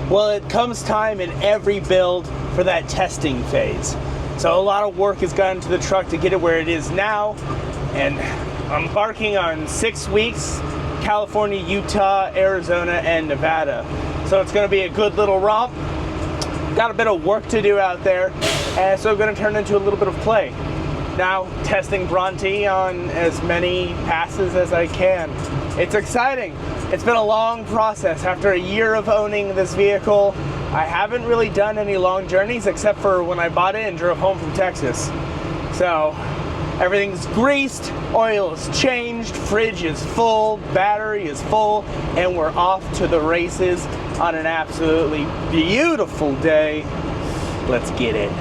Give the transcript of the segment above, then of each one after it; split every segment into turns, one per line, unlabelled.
Well, it comes time in every build for that testing phase. So a lot of work has gone into the truck to get it where it is now, and I'm embarking on 6 weeks, California, Utah, Arizona, and Nevada. So it's going to be a good little romp. Got a bit of work to do out there, and so I'm going to turn into a little bit of play. Now, testing Bronte on as many passes as I can. It's exciting. It's been a long process. After a year of owning this vehicle, I haven't really done any long journeys except for when I bought it and drove home from Texas. So, everything's greased, oil is changed, fridge is full, battery is full, and we're off to the races on an absolutely beautiful day. Let's get it.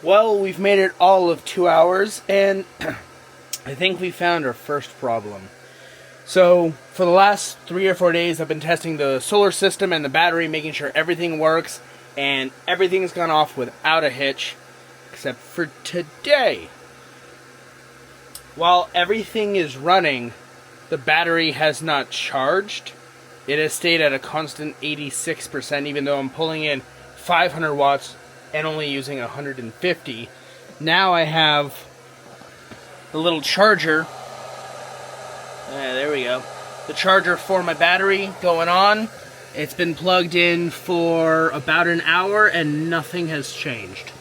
Well, we've made it all of 2 hours, and I think we found our first problem. So, for the last 3 or 4 days, I've been testing the solar system and the battery, making sure everything works, and everything's gone off without a hitch, except for today. While everything is running, the battery has not charged. It has stayed at a constant 86%, even though I'm pulling in 500 watts and only using 150. Now I have the little charger. There we go. The charger for my battery going on. It's been plugged in for about an hour and nothing has changed.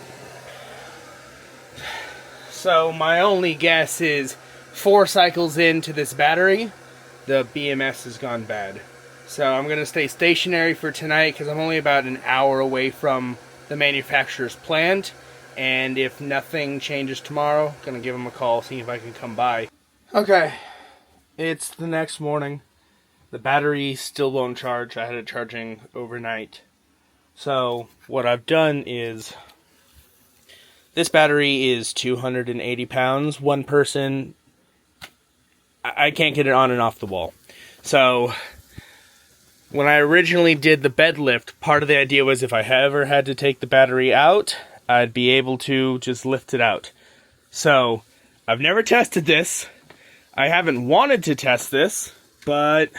So my only guess is 4 cycles into this battery, the BMS has gone bad. So I'm going to stay stationary for tonight because I'm only about an hour away from the manufacturer's plant, and if nothing changes tomorrow, I'm gonna give them a call, see if I can come by. Okay, it's the next morning. The battery still won't charge. I had it charging overnight. So what I've done is, this battery is 280 pounds. One person, I can't get it on and off the wall. So when I originally did the bed lift, part of the idea was if I ever had to take the battery out, I'd be able to just lift it out. So, I've never tested this. I haven't wanted to test this, but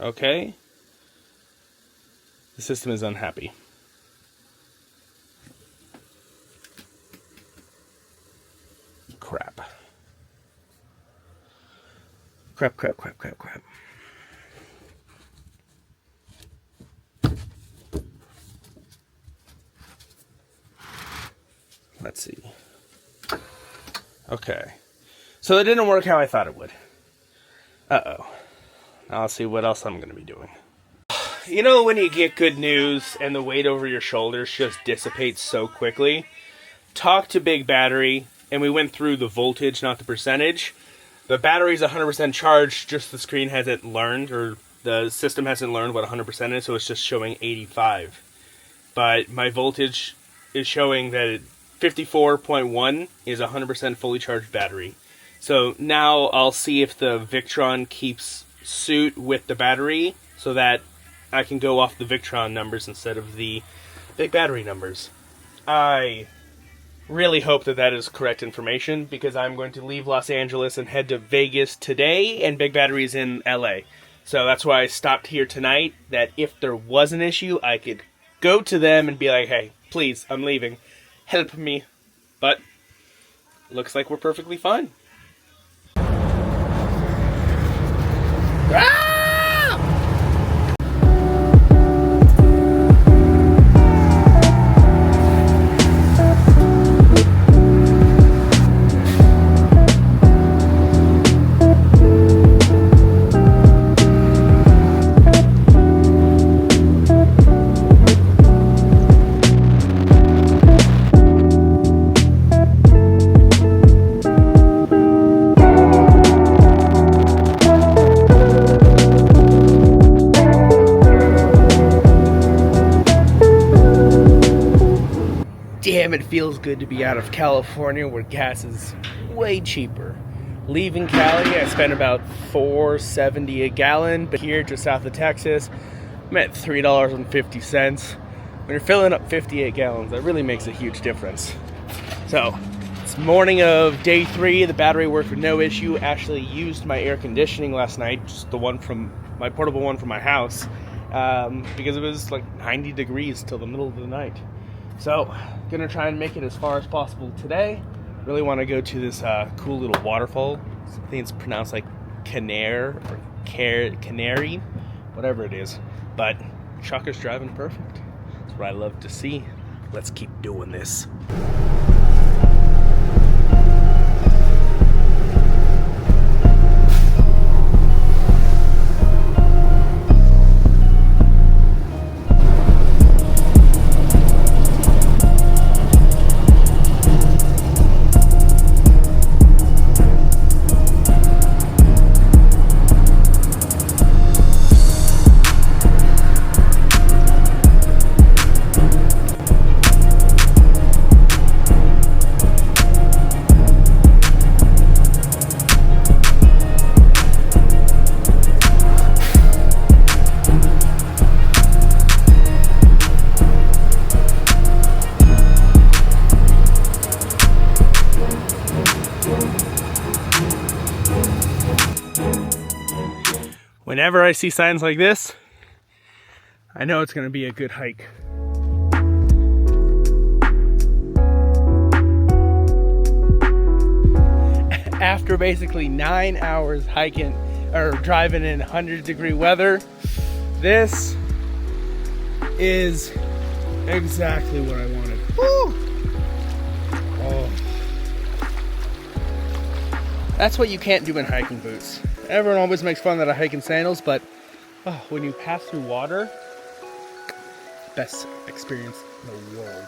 okay. The system is unhappy. Crap. Crap. Let's see. Okay. So it didn't work how I thought it would. Uh-oh. Now let's see what else I'm going to be doing. You know when you get good news and the weight over your shoulders just dissipates so quickly? Talk to Big Battery, and we went through the voltage, not the percentage. The battery's 100% charged, just the screen hasn't learned, or the system hasn't learned what 100% is, so it's just showing 85. But my voltage is showing that 54.1 is 100% fully charged battery. So now I'll see if the Victron keeps suit with the battery, so that I can go off the Victron numbers instead of the Big Battery numbers. I really hope that that is correct information, because I'm going to leave Los Angeles and head to Vegas today, and Big Battery's in LA. So that's why I stopped here tonight, that if there was an issue, I could go to them and be like, hey, please, I'm leaving. Help me. But looks like we're perfectly fine. Ah! feels good to be out of California where gas is way cheaper. Leaving Cali, I spent about $4.70 a gallon, but here just south of Texas, I'm at $3.50. When you're filling up 58 gallons, that really makes a huge difference. So, it's morning of day 3. The battery worked with no issue. Actually used my air conditioning last night, just the one from my portable one from my house, because it was like 90 degrees till the middle of the night. So, gonna try and make it as far as possible today. Really want to go to this cool little waterfall. I think it's pronounced like Kanarra or Canary, whatever it is. But truck is driving perfect. That's what I love to see. Let's keep doing this. Whenever I see signs like this, I know it's going to be a good hike. After basically 9 hours hiking or driving in 100-degree weather, this is exactly what I wanted. Woo! Oh. That's what you can't do in hiking boots. Everyone always makes fun that I hike in sandals, but when you pass through water, best experience in the world.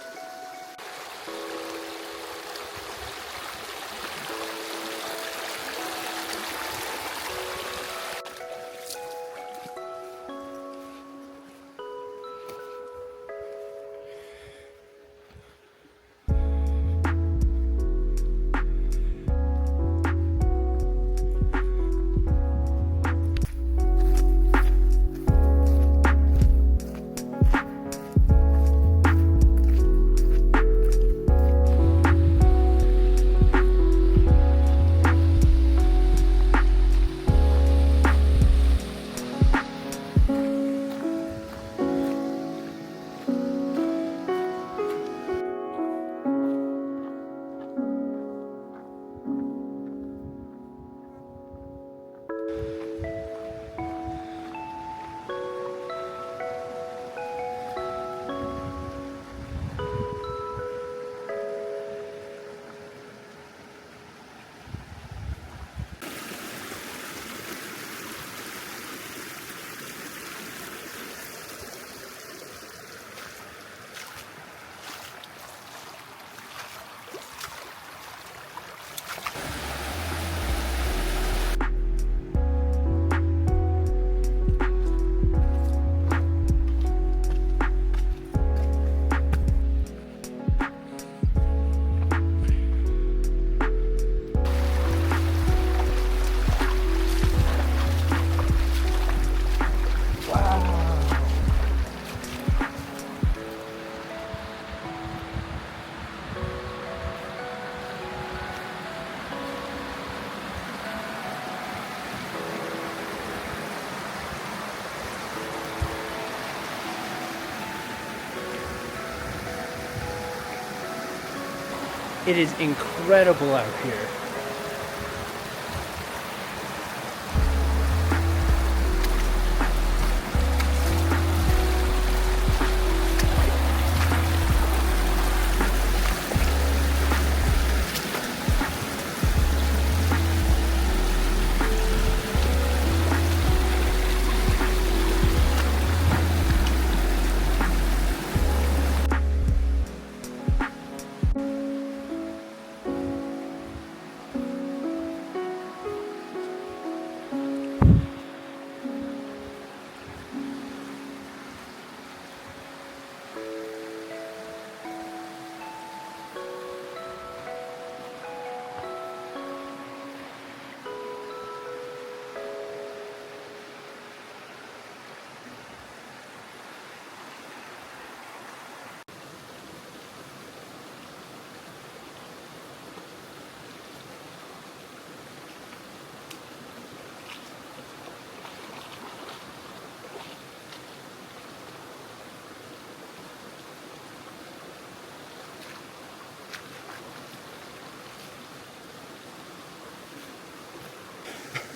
It is incredible out here.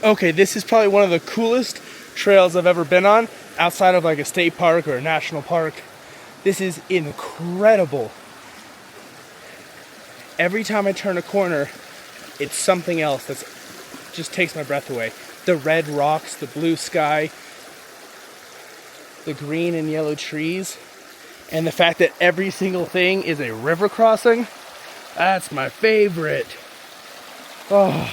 Okay, this is probably one of the coolest trails I've ever been on, outside of like a state park or a national park. This is incredible. Every time I turn a corner, it's something else that just takes my breath away. The red rocks, the blue sky, the green and yellow trees, and the fact that every single thing is a river crossing. That's my favorite. Oh.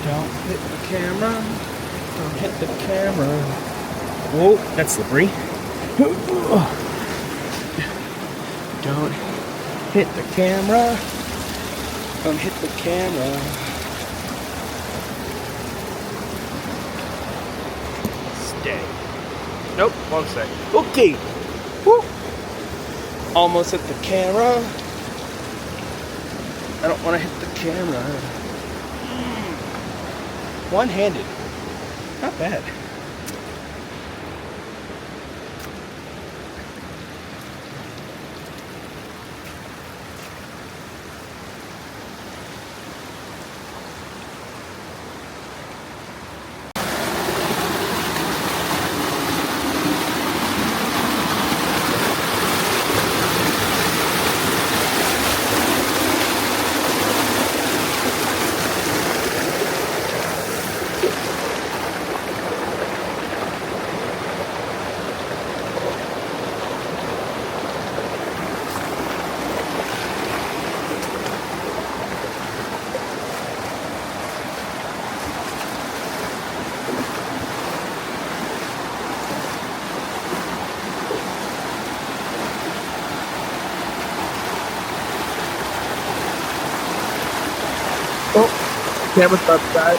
Don't hit the camera. Don't hit the camera. Whoa, that's slippery. Don't hit the camera. Don't hit the camera. Stay. Nope, one sec. Okay. Woo. Almost hit the camera. I don't want to hit the camera. One-handed. Not bad. Oh, camera's outside.